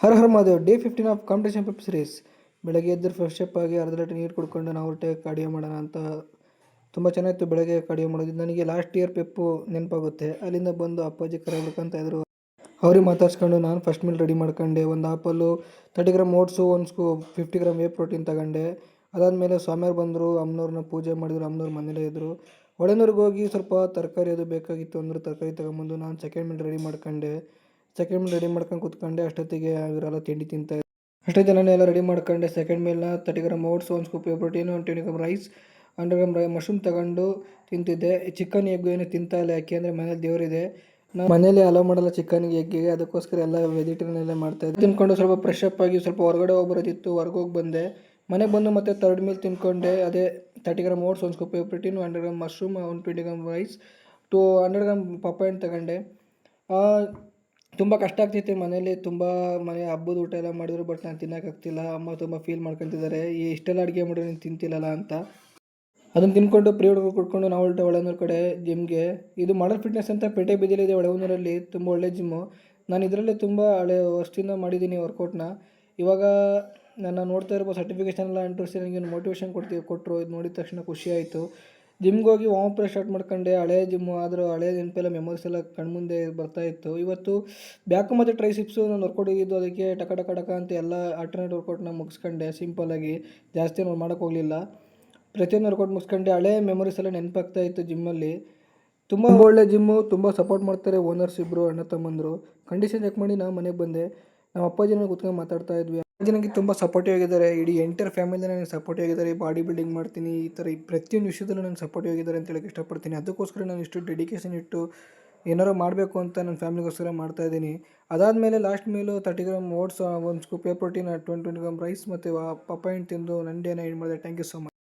Har Har Mahadev day 15 of competition Pep series. ಬೆಳಗ್ಗೆ ಎದ್ದು fresh up ಆಗಿ ಅರ್ಧ ಲೀಟರ್ ನೀರು ಕುಡ್ಕೊಂಡು ನಾವು ಹೊರಟೆ ಕಾರ್ಡಿಯೋ ಮಾಡೋಣ ಅಂತ. ತುಂಬ ಚೆನ್ನಾಗಿತ್ತು ಬೆಳಗ್ಗೆ ಕಾರ್ಡಿಯೋ ಮಾಡೋದು. ನನಗೆ ಲಾಸ್ಟ್ ಇಯರ್ ಪೆಪ್ಪು ನೆನಪಾಗುತ್ತೆ. ಅಲ್ಲಿಂದ ಬಂದು ಅಪ್ಪಾಜಿ ಕರೆ ಬಿಡ್ಕೊಂತ ಇದ್ರು. ಅವ್ರಿಗೆ ಮಾತಾಡ್ಸ್ಕೊಂಡು ನಾನು ಫಸ್ಟ್ ಮೀಲ್ ರೆಡಿ ಮಾಡ್ಕೊಂಡೆ. ಒಂದು ಆಪಲ್ಲು, 30 ಗ್ರಾಮ್ ಓಟ್ಸು, ಒಂದು 50 ಗ್ರಾಮ್ ವೇ ಪ್ರೋಟೀನ್ ತಗೊಂಡೆ. ಅದಾದಮೇಲೆ ಸ್ವಾಮಿಯವ್ರು ಬಂದರು, ಅಮ್ಮನವ್ರನ್ನ ಪೂಜೆ ಮಾಡಿದ್ರು. ಅಮ್ಮನವ್ರು ಮನೇಲೇ ಇದ್ದರು. ಒಳನೂರಿಗೆ ಹೋಗಿ ಸ್ವಲ್ಪ ತರಕಾರಿ ಅದು ಬೇಕಾಗಿತ್ತು ಅಂದರು. ತರಕಾರಿ ತಗೊಂಬಂದು ನಾನು ಸೆಕೆಂಡ್ ಮೀಲ್ ರೆಡಿ ಮಾಡ್ಕೊಂಡೆ. ಸೆಕೆಂಡ್ ಮೀಲ್ ರೆಡಿ ಮಾಡ್ಕೊಂಡು ಕೂತ್ಕೊಂಡೆ. ಅಷ್ಟೊತ್ತಿಗೆ ಇವರೆಲ್ಲ ತಿಂಡಿ ತಿಂತಾರೆ. ಅಷ್ಟೊತ್ತಿಗೆ ನಾನು ಎಲ್ಲ ರೆಡಿ ಮಾಡ್ಕೊಂಡೆ. ಸೆಕೆಂಡ್ ಮೀಲ್ನ 30 ಗ್ರಾಮ್ ಓಟ್ಸ್, ಒಂದು scoop protein, 20 gram rice, 100 gram mushroom ತಗೊಂಡು ತಿಂತಿದ್ದೆ. ಚಿಕನ್ ಎಗ್ ಏನು ತಿಂತಾ ಇಲ್ಲ, ಯಾಕೆ ಅಂದರೆ ಮನೇಲಿ ದೇವರಿದೆ. ನಾವು ಮನೇಲಿ ಅಲೋ ಮಾಡಲ್ಲ ಚಿಕನ್ಗೆ ಎಗ್ಗಿಗೆ, ಅದಕ್ಕೋಸ್ಕರ ಎಲ್ಲ ವೆಜಿಟೇರಿಯನ್ ಮಾಡ್ತಾಯಿದ್ದೆ. ತಿನ್ಕೊಂಡು ಸ್ವಲ್ಪ ಫ್ರೆಶ್ ಅಪ್ ಆಗಿ ಸ್ವಲ್ಪ ಹೊರಗಡೆ ಹೋಗ್ಬರೋದಿತ್ತು, ಹೊರಗೆ ಹೋಗಿ ಬಂದೆ. ಮನೆಗೆ ಬಂದು ಮತ್ತೆ ಥರ್ಡ್ ಮೀಲ್ ತಿನ್ಕೊಂಡೆ. ಅದೇ 30 ಗ್ರಾಮ್ ಓಟ್ಸ್, ಒಂದು scoop protein, 100 gram mushroom, 120 gram rice, 100 gram papaya ತಗೊಂಡೆ. ತುಂಬ ಕಷ್ಟ ಆಗ್ತಿತ್ತು ಮನೇಲಿ. ತುಂಬ ಮನೆ ಹಬ್ಬದ ಊಟ ಎಲ್ಲ ಮಾಡಿದ್ರು, ಬಟ್ ನಾನು ತಿನ್ನೋಕ್ಕಾಗ್ತಿಲ್ಲ. ಅಮ್ಮ ತುಂಬ ಫೀಲ್ ಮಾಡ್ಕೊತಿದ್ದಾರೆ, ಇಷ್ಟೆಲ್ಲ ಅಡುಗೆ ಮಾಡಿದ್ರು ನೀನು ತಿಂತಿಲ್ಲಲ್ಲ ಅಂತ. ಅದನ್ನು ತಿನ್ಕೊಂಡು ಪ್ರೀ ವರ್ಕೌಟ್ ಕೊಟ್ಕೊಂಡು ನಾವು ಹೊರಟೆ ಒಳನೂರು ಕಡೆ ಜಿಮ್ಗೆ. ಇದು ಮಾಡಲ್ ಫಿಟ್ನೆಸ್ ಅಂತ ಪೇಟೆ ಬೀದಿಲಿದೆ ಒಳನೂರಲ್ಲಿ, ತುಂಬ ಒಳ್ಳೆ ಜಿಮ್ಮು. ನಾನು ಇದರಲ್ಲೇ ತುಂಬ ಹಳೆ ವರ್ಷದಿಂದ ಮಾಡಿದ್ದೀನಿ ವರ್ಕೌಟ್ನ. ಇವಾಗ ನನ್ನ ನೋಡ್ತಾ ಇರ್ಬೋದು, ಸರ್ಟಿಫಿಕೇಷನ್ ಎಲ್ಲ ಇಂಟ್ರೆಸ್ಟ್ ನನಗೆ ಮೋಟಿವೇಶನ್ ಕೊಟ್ಟರು. ಇದು ನೋಡಿದ ತಕ್ಷಣ ಖುಷಿ ಆಯಿತು. ಜಿಮ್ಗೆ ಹೋಗಿ ವಾರ್ಮ್ ಅಪ್ ಸ್ಟಾರ್ಟ್ ಮಾಡ್ಕೊಂಡೆ. ಹಳೆ ಜಿಮ್ಮು ಆದರೂ ಹಳೆ ನೆನಪೆಲ್ಲ ಮೆಮೊರೀಸ್ ಎಲ್ಲ ಕಣ್ಮುಂದೆ ಬರ್ತಾಯಿತ್ತು. ಇವತ್ತು ಬ್ಯಾಕು ಮತ್ತು ಟ್ರೈಸಿಪ್ಸು ನಾನು ವರ್ಕೌಟ್ ಹೋಗಿದ್ದು, ಅದಕ್ಕೆ ಟಕ ಟಕ ಟಕ ಅಂತ ಎಲ್ಲ ಆಲ್ಟರ್ನೇಟ್ ವರ್ಕೌಟ್ನ ಮುಗಿಸ್ಕೊಂಡೆ ಸಿಂಪಲ್ಲಾಗಿ. ಜಾಸ್ತಿ ಏನು ಮಾಡೋಕ್ಕೆ ಹೋಗಲಿಲ್ಲ. ಪ್ರತಿಯೊಂದು ವರ್ಕೌಟ್ ಮುಗಿಸ್ಕೊಂಡೆ. ಹಳೆ ಮೆಮೊರೀಸ್ ಎಲ್ಲ ನೆನಪಾಗ್ತಾ ಇತ್ತು ಜಿಮ್ಮಲ್ಲಿ. ತುಂಬ ಒಳ್ಳೆ ಜಿಮ್ಮು, ತುಂಬ ಸಪೋರ್ಟ್ ಮಾಡ್ತಾರೆ ಓನರ್ಸ್ ಇಬ್ಬರು ಅಣ್ಣ ತಮ್ಮಂದರು. ಕಂಡೀಷನ್ ಚೆಕ್ ಮಾಡಿ ನಾವು ಮನೆಗೆ ಬಂದೆ. ನಮ್ಮ ಅಪ್ಪಾಜಿನ ಕೂತ್ಕೊಂಡು ಮಾತಾಡ್ತಾ ಇದ್ವಿ. ಅಪ್ಪಾಜಿ ನನಗೆ ತುಂಬ ಸಪೋರ್ಟಿವ್ ಆಗಿದ್ದಾರೆ. ಇಡೀ ಎಂಟರ್ ಫ್ಯಾಮಿಲಿ ನನಗೆ ಸಪೋರ್ಟಿವ್ ಆಗಿದ್ದಾರೆ. ಬಾಡಿ ಬಿಲ್ಡಿಂಗ್ ಮಾಡ್ತೀನಿ, ಈ ಥರ ಪ್ರತಿಯೊಂದು ವಿಷಯದಲ್ಲೂ ನನಗೆ ಸಪೋರ್ಟಿವ್ ಆಗಿದ್ದಾರೆ ಅಂತ ಹೇಳಕ್ಕೆ ಇಷ್ಟಪಡ್ತೀನಿ. ಅದಕ್ಕೋಸ್ಕರ ನಾನು ಇಷ್ಟು ಡೆಡಿಕೇಶನ್ ಇಟ್ಟು ಏನಾರು ಮಾಡಬೇಕು ಅಂತ ನನ್ನ ಫ್ಯಾಮಿಲಿಗೋಸ್ಕರ ಮಾಡ್ತಾಯಿದ್ದೀನಿ. ಅದಾದಮೇಲೆ ಲಾಸ್ಟ್ ಮೀಲು 30 ಗ್ರಾಮ್ ಓಟ್ಸ್, ಒಂದು ಸ್ಕೂಪ್ ಪ್ರೋಟೀನ್, 20 ಗ್ರಾಮ್ ರೈಸ್ ಮತ್ತು ಪಪ್ಪಾಯ ತಿಂದು ನನ್ನ ಡೇನ ಎಂಡ್ ಮಾಡಿದೆ. Thank you so much.